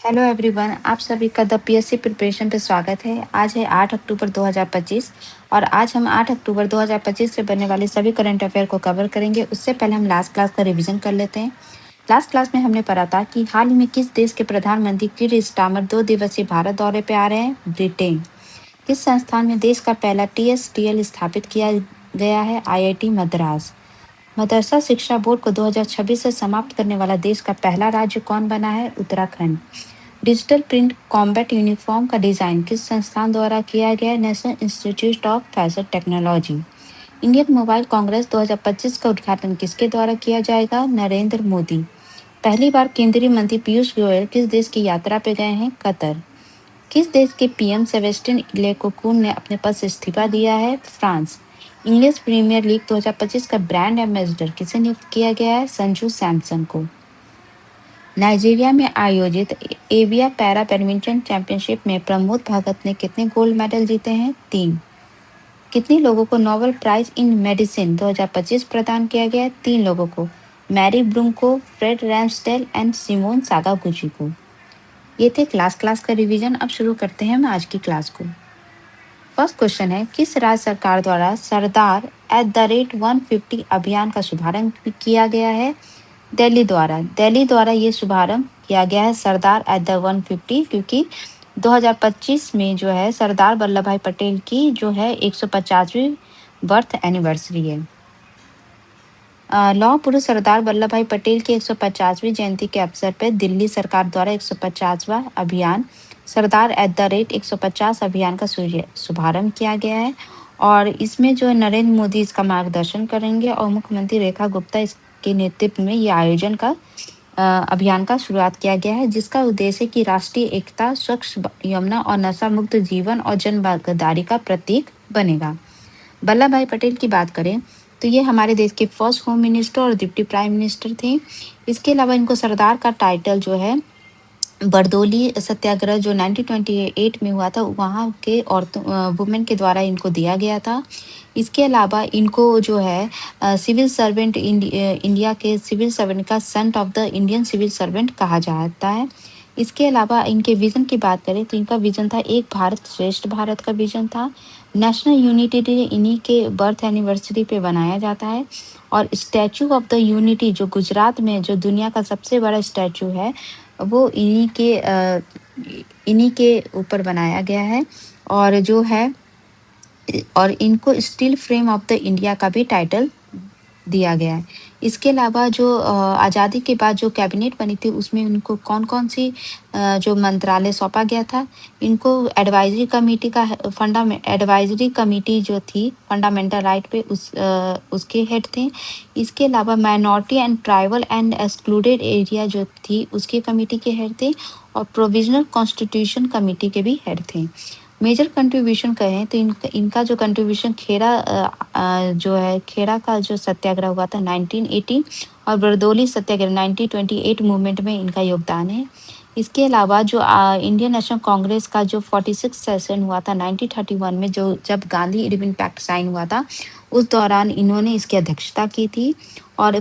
Hello everyone, आप सभी का द पीएससी प्रिपरेशन पे स्वागत है। आज है 8 अक्टूबर 2025 और आज हम 8 अक्टूबर 2025 से बनने वाले सभी करंट अफेयर को कवर करेंगे। उससे पहले हम लास्ट क्लास का रिवीजन कर लेते हैं। लास्ट क्लास में हमने पढ़ा था कि हाल ही में किस देश के प्रधानमंत्री किर स्टारमर 2 दिवसीय भारत दौरे पे आ रहे हैं? ब्रिटेन। किस संस्थान में देश का पहला टीएसटीएल स्थापित किया गया है? आईआईटी मद्रास। मदरसा शिक्षा बोर्ड को 2026 से समाप्त करने वाला देश का पहला राज्य कौन बना है? Uttarakhand. Digital print combat uniform का डिजाइन किस संस्थान द्वारा किया गया? National institute of fashion technology. Indian mobile Congress 2025 का उद्घाटन किसके द्वारा किया जाएगा? नरेंद्र मोदी। पहली बार केंद्रीय मंत्री पीयूष गोयल किस देश की यात्रा पे गए हैं? कतर। किस देश के पीएम सेबेस्टियन लेकोकुन ने अपने पद से इस्तीफा दिया है? फ्रांस। इंग्लिश प्रीमियर लीग 2025 का ब्रांड एम्बेसडर किसे नियुक्त किया गया है? संजू सैमसन को। नाइजीरिया में आयोजित एविया पैरा बैडमिंटन चैंपियनशिप में प्रमोद भगत ने कितने गोल्ड मेडल जीते हैं? 3। कितने लोगों को नोबेल प्राइज इन मेडिसिन 2025 प्रदान किया गया? 3 लोगों को, मैरी ब्रूम को, फ्रेड रैम्सडेल एंड सिमोन सागागुची को। ये थे क्लास का रिवीजन। अब शुरू करते हैं हम आज की क्लास को। फर्स्ट क्वेश्चन है, किस राज्य सरकार द्वारा सरदार @150 अभियान का शुभारंभ किया गया है? दिल्ली द्वारा ये शुभारंभ किया गया है सरदार @150, क्योंकि 2025 में जो है सरदार वल्लभ भाई पटेल की जो है 150वीं बर्थ एनिवर्सरी है। लौह पुरुष सरदार वल्लभ भाई पटेल की 150वीं जयंती के अवसर पर दिल्ली सरकार द्वारा 150वां अभियान सरदार @150 अभियान का शुभारंभ किया गया है और इसमें जो नरेंद्र मोदी इसका मार्गदर्शन करेंगे और मुख्यमंत्री रेखा गुप्ता इसके नेतृत्व में ये आयोजन का अभियान का शुरुआत किया गया है, जिसका उद्देश्य कि राष्ट्रीय एकता, स्वच्छ यमुना और नशा मुक्त जीवन और जन भागीदारी का प्रतीक बनेगा। वल्लभ भाई पटेल की बात करें तो ये हमारे देश के फर्स्ट होम मिनिस्टर और डिप्टी प्राइम मिनिस्टर थे। इसके अलावा इनको सरदार का टाइटल जो है बरदोली सत्याग्रह जो 1928 में हुआ था वहाँ के औरतों वुमेन के द्वारा इनको दिया गया था। इसके अलावा इनको जो है सिविल सर्वेंट इंडिया के सिविल सर्वेंट का son of the Indian civil servant कहा जाता है। इसके अलावा इनके विजन की बात करें तो इनका विजन था एक भारत श्रेष्ठ भारत का विजन था। नेशनल यूनिटी डे इन्हीं के बर्थ एनिवर्सरी पे बनाया जाता है और स्टैचू ऑफ द यूनिटी जो गुजरात में जो दुनिया का सबसे बड़ा स्टैचू है वो इन्हीं के ऊपर बनाया गया है और जो है और इनको steel frame of the India का भी टाइटल दिया गया है। इसके अलावा जो आज़ादी के बाद जो कैबिनेट बनी थी उसमें उनको कौन-कौन सी जो मंत्रालय सौंपा गया था, इनको एडवाइजरी कमिटी जो थी फंडामेंटल राइट पे उसके हेड थे। इसके अलावा minority and tribal and excluded area जो थी उसकी कमिटी के हेड थे और प्रोविजनल कॉन्स्टिट्यूशन कमिटी के भी हेड थे। मेजर कंट्रीब्यूशन कहें तो इनका जो कंट्रीब्यूशन जो है खेड़ा का जो सत्याग्रह हुआ था 1918 और बरदौली सत्याग्रह 1928 मूवमेंट में इनका योगदान है। इसके अलावा जो इंडियन नेशनल कांग्रेस का जो 46 सेशन हुआ था 1931 में जो जब गांधी इरविन पैक्ट साइन हुआ था उस दौरान इन्होंने इसकी अध्यक्षता की थी और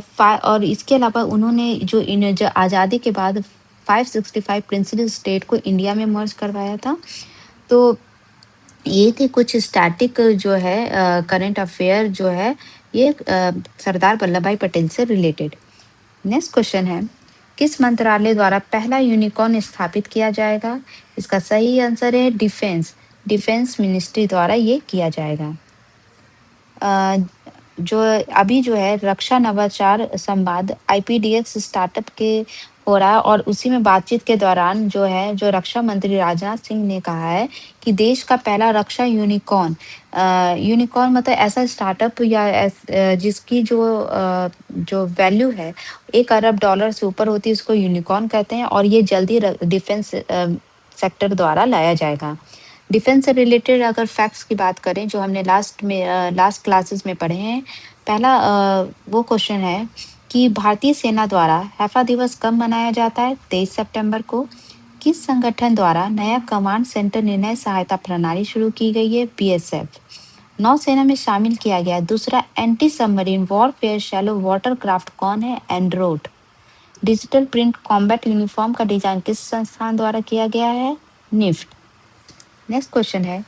इसके अलावा उन्होंने जो आज़ादी के बाद 565 प्रिंसिपल स्टेट को इंडिया में मर्ज करवाया था। तो ये थे कुछ स्टैटिक जो है करंट अफेयर जो है ये सरदार वल्लभ भाई पटेल से रिलेटेड। नेक्स्ट क्वेश्चन है, किस मंत्रालय द्वारा पहला यूनिकॉर्न स्थापित किया जाएगा? इसका सही आंसर है डिफेंस मिनिस्ट्री द्वारा ये किया जाएगा। जो अभी जो है रक्षा नवाचार संवाद आईपीडीएक्स स्टार्टअप के हो रहा है और उसी में बातचीत के दौरान जो है जो रक्षा मंत्री राजनाथ सिंह ने कहा है कि देश का पहला रक्षा यूनिकॉर्न मतलब ऐसा स्टार्टअप जिसकी जो वैल्यू है $1 अरब से ऊपर होती है उसको यूनिकॉर्न कहते हैं और ये जल्दी डिफेंस सेक्टर द्वारा लाया जाएगा। डिफेंस से रिलेटेड अगर फैक्ट्स की बात करें जो हमने लास्ट क्लासेस में पढ़े हैं, पहला वो क्वेश्चन है कि भारतीय सेना द्वारा हैफा दिवस कब मनाया जाता है? 23 सितंबर को। किस संगठन द्वारा नया कमांड सेंटर निर्णय सहायता प्रणाली शुरू की गई है? बीएसएफ। नौसेना में शामिल किया गया दूसरा anti submarine warfare shallow water craft कौन है? Androth. Digital print combat uniform का डिजाइन किस संस्थान द्वारा किया गया है? निफ्ट। नेक्स्ट क्वेश्चन है,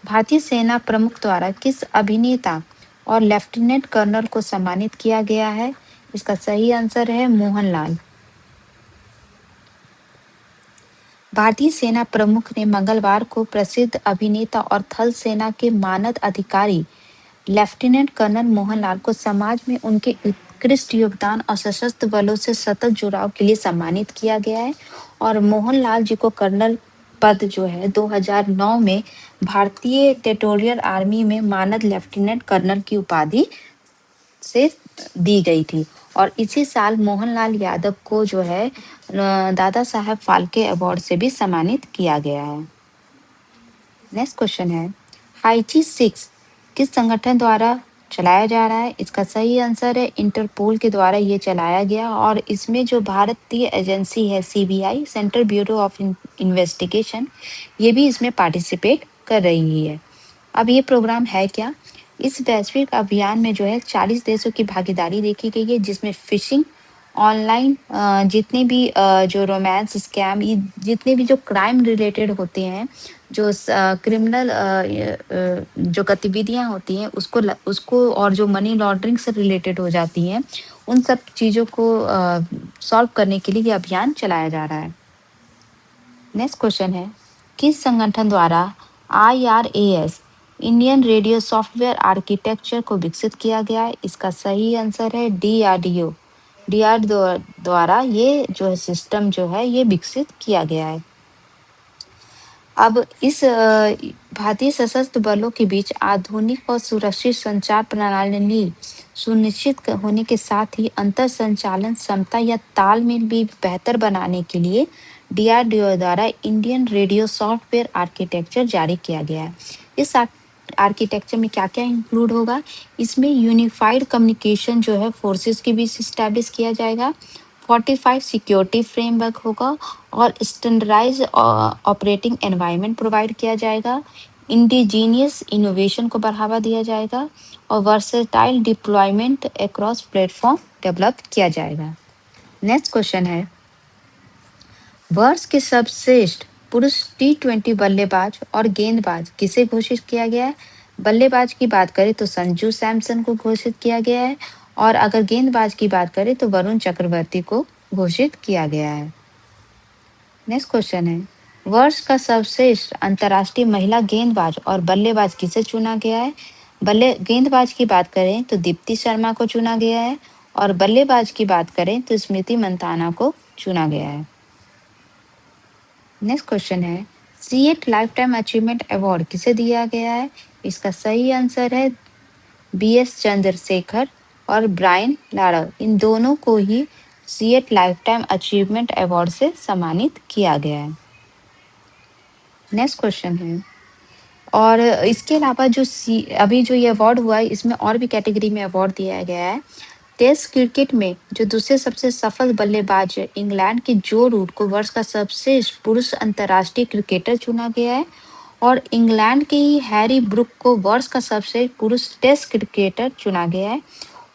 भारतीय सेना प्रमुख द्वारा किस अभिनेता और लेफ्टिनेंट कर्नल को सम्मानित किया गया है? इसका सही आंसर है मोहनलाल। भारतीय सेना प्रमुख ने मंगलवार को प्रसिद्ध अभिनेता और थल सेना के मानद अधिकारी लेफ्टिनेंट कर्नल मोहनलाल को समाज में उनके उत्कृष्ट योगदान और सशस्त्र बलों से सतत जुड़ाव के लिए सम्मानित किया गया है। और मोहनलाल जी को कर्नल पद जो है 2009 में भारतीय टेरिटोरियल आर्मी में मानद लेफ्टिनेंट कर्नल की उपाधि से दी गई थी। और इसी साल मोहनलाल यादव को जो है दादा साहब फाल्के अवार्ड से भी सम्मानित किया गया है। नेक्स्ट क्वेश्चन है, हाइची 6 किस संगठन द्वारा चलाया जा रहा है? इसका सही आंसर है इंटरपोल के द्वारा ये चलाया गया। और इसमें जो भारतीय एजेंसी है CBI, central bureau of investigation, ये भी इसमें पार्टिसिपेट कर रही है। अब ये प्रोग्राम है क्या? इस वैश्विक अभियान में जो है 40 देशों की भागीदारी देखी गई है, जिसमें फिशिंग, ऑनलाइन जितने भी जो रोमांस स्कैम, ये जितने भी जो क्राइम रिलेटेड होते हैं, जो क्रिमिनल जो गतिविधियां होती हैं उसको और जो मनी लॉन्ड्रिंग से रिलेटेड हो जाती हैं, उन सब चीज़ों को सॉल्व करने के लिए ये अभियान चलाया जा रहा है। नेक्स्ट क्वेश्चन है, किस संगठन द्वारा IRAS Indian radio software architecture को विकसित किया गया है? इसका सही आंसर है DRDO। DRDO द्वारा ये जो है सिस्टम जो है ये विकसित किया गया है। अब इस भारतीय सशस्त्र बलों के बीच आधुनिक और सुरक्षित संचार प्रणाली सुनिश्चित होने के साथ ही अंतर संचालन क्षमता या तालमेल भी बेहतर बनाने के लिए DRDO द्वारा इंडियन रेडियो सॉफ्टवेयर आर्किटेक्चर जारी किया गया है। इस आर्किटेक्चर में क्या क्या इंक्लूड होगा? इसमें यूनिफाइड कम्युनिकेशन जो है फोर्सेस के बीच इस्टेब्लिश किया जाएगा, फोर्टिफाइड सिक्योरिटी फ्रेमवर्क होगा और स्टैंडर्डाइज ऑपरेटिंग एनवायरनमेंट प्रोवाइड किया जाएगा, इंडिजीनियस इनोवेशन को बढ़ावा दिया जाएगा और versatile deployment across platform develop किया जाएगा। नेक्स्ट क्वेश्चन है, वर्ष के सर्वश्रेष्ठ पुरुष T20 बल्लेबाज और गेंदबाज किसे घोषित किया गया है? बल्लेबाज की बात करें तो संजू सैमसन को घोषित किया गया है और अगर गेंदबाज की बात करें तो वरुण चक्रवर्ती को घोषित किया गया है। नेक्स्ट क्वेश्चन है, वर्ष का सर्वश्रेष्ठ अंतर्राष्ट्रीय महिला गेंदबाज और बल्लेबाज किसे चुना गया है? गेंदबाज की बात करें तो दीप्ति शर्मा को चुना गया है और बल्लेबाज की बात करें तो स्मृति मंदाना को चुना गया है। नेक्स्ट क्वेश्चन है, CEAT lifetime achievement award किसे दिया गया है? इसका सही आंसर है BS चंद्रशेखर और ब्रायन लारा, इन दोनों को ही CEAT lifetime achievement award से सम्मानित किया गया है। नेक्स्ट क्वेश्चन है, और इसके अलावा जो अभी जो ये अवार्ड हुआ है इसमें और भी कैटेगरी में अवार्ड दिया गया है। टेस्ट क्रिकेट में जो दूसरे सबसे सफल बल्लेबाज है इंग्लैंड के जो रूट को वर्ष का सर्वश्रेष्ठ पुरुष अंतर्राष्ट्रीय क्रिकेटर चुना गया है और इंग्लैंड के ही हैरी ब्रूक को वर्ष का सर्वश्रेष्ठ पुरुष टेस्ट क्रिकेटर चुना गया है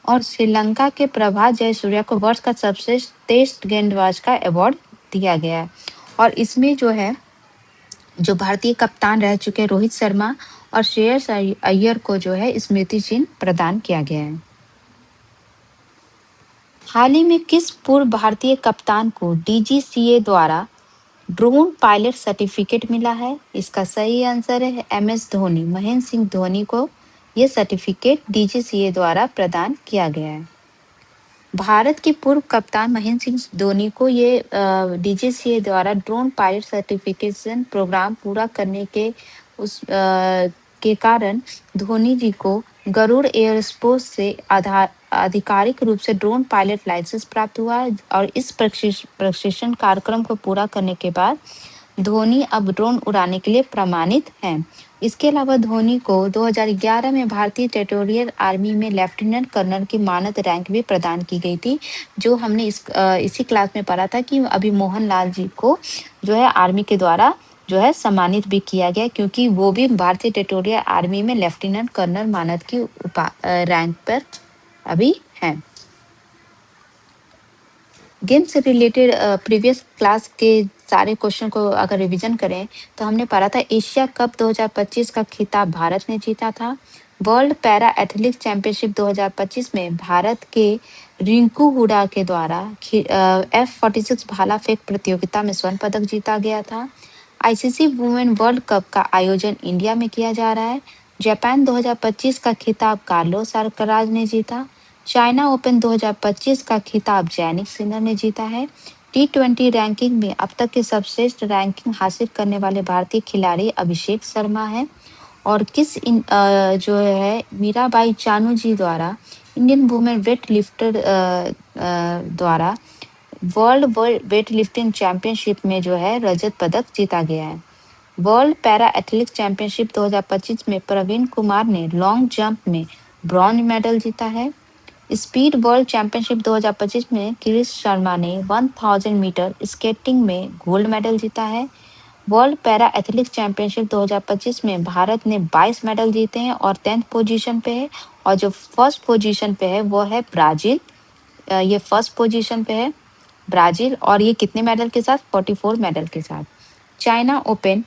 और श्रीलंका के प्रभात जयसूर्या को वर्ष का सर्वश्रेष्ठ टेस्ट गेंदबाज का अवार्ड दिया गया है। और इसमें जो है जो भारतीय कप्तान रह चुके रोहित शर्मा और श्रेयस अय्यर को जो है स्मृति चिन्ह प्रदान किया गया है। हाल ही में किस पूर्व भारतीय कप्तान को DGCA द्वारा ड्रोन पायलट सर्टिफिकेट मिला है? इसका सही आंसर है MS धोनी। महेंद्र सिंह धोनी को यह सर्टिफिकेट DGCA द्वारा प्रदान किया गया है। भारत के पूर्व कप्तान महेंद्र सिंह धोनी को ये DGCA द्वारा ड्रोन पायलट सर्टिफिकेशन प्रोग्राम पूरा करने के के कारण धोनी जी को गरुड़ एयरस्पेस से आधिकारिक रूप से ड्रोन पायलट लाइसेंस प्राप्त हुआ है और इस प्रशिक्षण कार्यक्रम को पूरा करने के बाद धोनी अब ड्रोन उड़ाने के लिए प्रमाणित हैं। इसके अलावा धोनी को 2011 में भारतीय टेरिटोरियल आर्मी में लेफ्टिनेंट कर्नल की मानद रैंक भी प्रदान की गई थी, जो हमने इसी क्लास में पढ़ा था कि अभी मोहनलाल जी को जो है आर्मी के द्वारा जो है सम्मानित भी किया गया, क्योंकि वो भी भारतीय टेरिटोरियल आर्मी में लेफ्टिनेंट कर्नल मानद की रैंक पर अभी हैं। गेम से रिलेटेड प्रीवियस क्लास के सारे क्वेश्चन को अगर रिवीजन करें तो हमने पढ़ा था एशिया कप 2025 का खिताब भारत ने जीता था। वर्ल्ड पैरा एथलेटिक्स चैंपियनशिप 2025 में भारत के रिंकू हुडा के द्वारा F46 भाला फेंक प्रतियोगिता में स्वर्ण पदक जीता गया था। आईसीसी वुमेन वर्ल्ड कप का आयोजन इंडिया में किया जा रहा है। जापान 2025 का खिताब कार्लोस अल्कराज ने जीता। चाइना ओपन 2025 का खिताब जैनिक सिनर ने जीता है। टी20 रैंकिंग में अब तक के सर्वश्रेष्ठ रैंकिंग हासिल करने वाले भारतीय खिलाड़ी अभिषेक शर्मा हैं। और जो है मीराबाई चानू जी द्वारा इंडियन वुमेन वेट लिफ्टर द्वारा वर्ल्ड वेट लिफ्टिंग चैंपियनशिप में जो है रजत पदक जीता गया है। वर्ल्ड पैरा एथलेटिक्स चैंपियनशिप 2025 में प्रवीण कुमार ने लॉन्ग जंप में ब्रॉन्ज मेडल जीता है। स्पीड वर्ल्ड चैंपियनशिप 2025 में किरीश शर्मा ने 1000 मीटर स्केटिंग में गोल्ड मेडल जीता है। वर्ल्ड पैरा एथलेटिक्स चैंपियनशिप 2025 में भारत ने 22 मेडल जीते हैं और 10th पोजीशन पे है। और जो फर्स्ट पोजीशन पे है वो है ब्राजील। ये फर्स्ट पोजीशन पे है ब्राजील और ये कितने मेडल के साथ? 44 मेडल के साथ। चाइना ओपन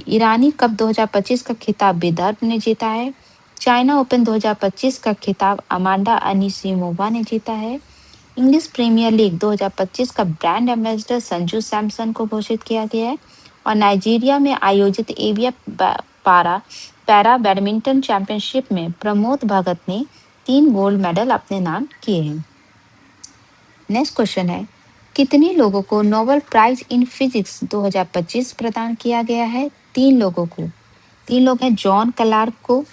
ईरानी कप 2025 का खिताब विदर्भ ने जीता है। चाइना ओपन 2025 का खिताब अमांडा अनिसिमोवा ने जीता है। इंग्लिश प्रीमियर लीग 2025 का ब्रांड एम्बेसडर संजू सैमसन को घोषित किया गया है। और नाइजीरिया में आयोजित एविया पारा पैरा बैडमिंटन चैंपियनशिप में प्रमोद भगत ने 3 गोल्ड मेडल अपने नाम किए हैं। नेक्स्ट क्वेश्चन है, कितने लोगों को नोबेल प्राइज इन फिजिक्स 2025 प्रदान किया गया है? 3 लोगों को। 3 लोग हैं, जॉन क्लार्क को,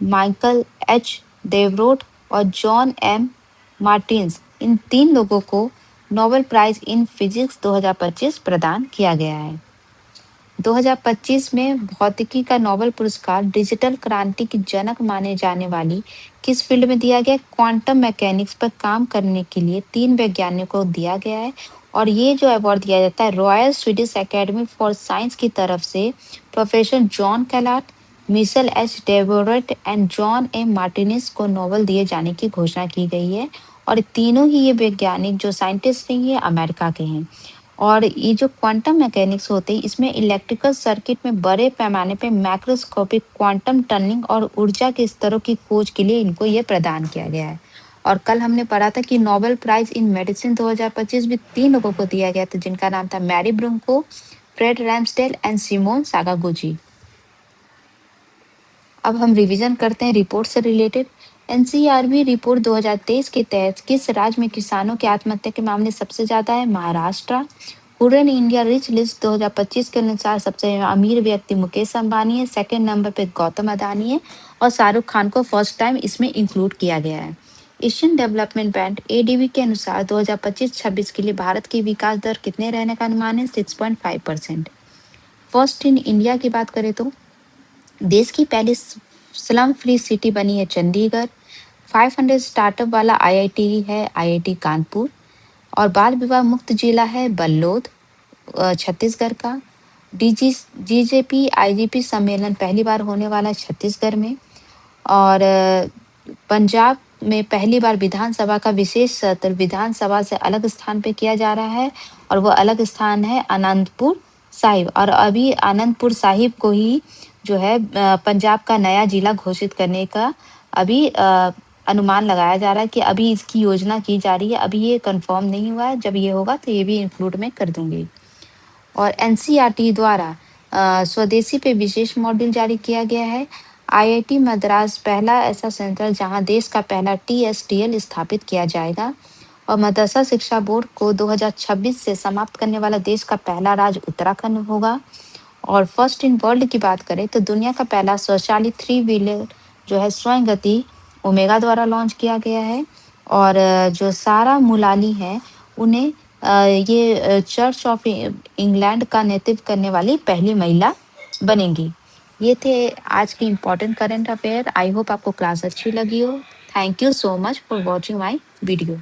माइकल एच देवरोट और जॉन एम मार्टिन्स। इन 3 लोगों को नोबेल प्राइज इन फिजिक्स 2025 प्रदान किया गया है। 2025 में भौतिकी का नोबेल पुरस्कार डिजिटल क्रांति की जनक माने जाने वाली किस फील्ड में दिया गया? क्वांटम मैकेनिक्स पर काम करने के लिए 3 वैज्ञानिकों को दिया गया है। और ये जो अवार्ड दिया जाता है Royal Swedish Academy for Science की तरफ से professor John Clarke, Michel H Devoret and John M Martinis को नोबेल दिए जाने की घोषणा की गई है। और तीनों ही ये वैज्ञानिक जो साइंटिस्ट हैं ये अमेरिका के हैं। और ये जो क्वांटम मैकेनिक्स होते हैं इसमें इलेक्ट्रिकल सर्किट में बड़े पैमाने पे मैक्रोस्कोपिक क्वांटम टनलिंग और ऊर्जा के स्तरों की खोज के लिए इनको ये प्रदान किया गया है। और कल हमने पढ़ा था कि नोबेल प्राइज इन मेडिसिन 2025 भी 3 लोगों को दिया गया था जिनका नाम था Mary Brunkow, Fred Ramsdell and Shimon Sakaguchi. अब हम रिवीजन करते हैं रिपोर्ट से रिलेटेड। एनसीआरबी रिपोर्ट 2023 के तहत किस राज्य में किसानों की आत्महत्या के मामले सबसे ज्यादा है? Maharashtra. Huron India rich list 2025 के अनुसार सबसे अमीर व्यक्ति मुकेश अंबानी है, सेकंड नंबर पे गौतम अदानी है और शाहरुख खान को फर्स्ट टाइम इसमें इंक्लूड किया गया है। एशियन डेवलपमेंट बैंक एडीबी के अनुसार 2025-26 के लिए भारत की विकास दर कितने रहने का अनुमान है? 6.5%। फर्स्ट इन इंडिया की बात करें तो देश की पहली स्लम फ्री सिटी बनी है चंडीगढ़। 500 स्टार्टअप वाला आईआईटी है आईआईटी कानपुर। और बाल विवाह मुक्त जिला है बल्लौद छत्तीसगढ़ का। जीजेपी आईजीपी सम्मेलन पहली बार होने वाला है छत्तीसगढ़ में। और पंजाब में पहली बार विधानसभा का विशेष सत्र विधानसभा से अलग स्थान पे किया जा रहा है और वो अलग स्थान है आनंदपुर साहिब। और अभी आनंदपुर साहिब को ही जो है पंजाब का नया जिला घोषित करने का अभी अनुमान लगाया जा रहा है कि अभी इसकी योजना की जा रही है। अभी ये कंफर्म नहीं हुआ है, जब ये होगा तो ये भी इंक्लूड मैं कर दूंगी। और एनसीईआरटी द्वारा स्वदेशी पे विशेष मॉड्यूल जारी किया गया है। आईआईटी मद्रास पहला ऐसा सेंटर जहां देश का पहला टीएसटीएल स्थापित किया जाएगा। और मदरसा शिक्षा बोर्ड को 2026 से समाप्त करने वाला देश का पहला राज्य उत्तराखंड होगा। और फर्स्ट इन वर्ल्ड की बात करें तो दुनिया का पहला स्वचालित 3 व्हीलर जो है स्वयं गति ओमेगा द्वारा लॉन्च किया गया है। और जो सारा मुलानी है उन्हें ये चर्च ऑफ इंग्लैंड का नेतृत्व करने वाली पहली महिला बनेंगी। ये थे आज की important current affair. I hope आपको क्लास अच्छी लगी हो। Thank you so much for watching my video.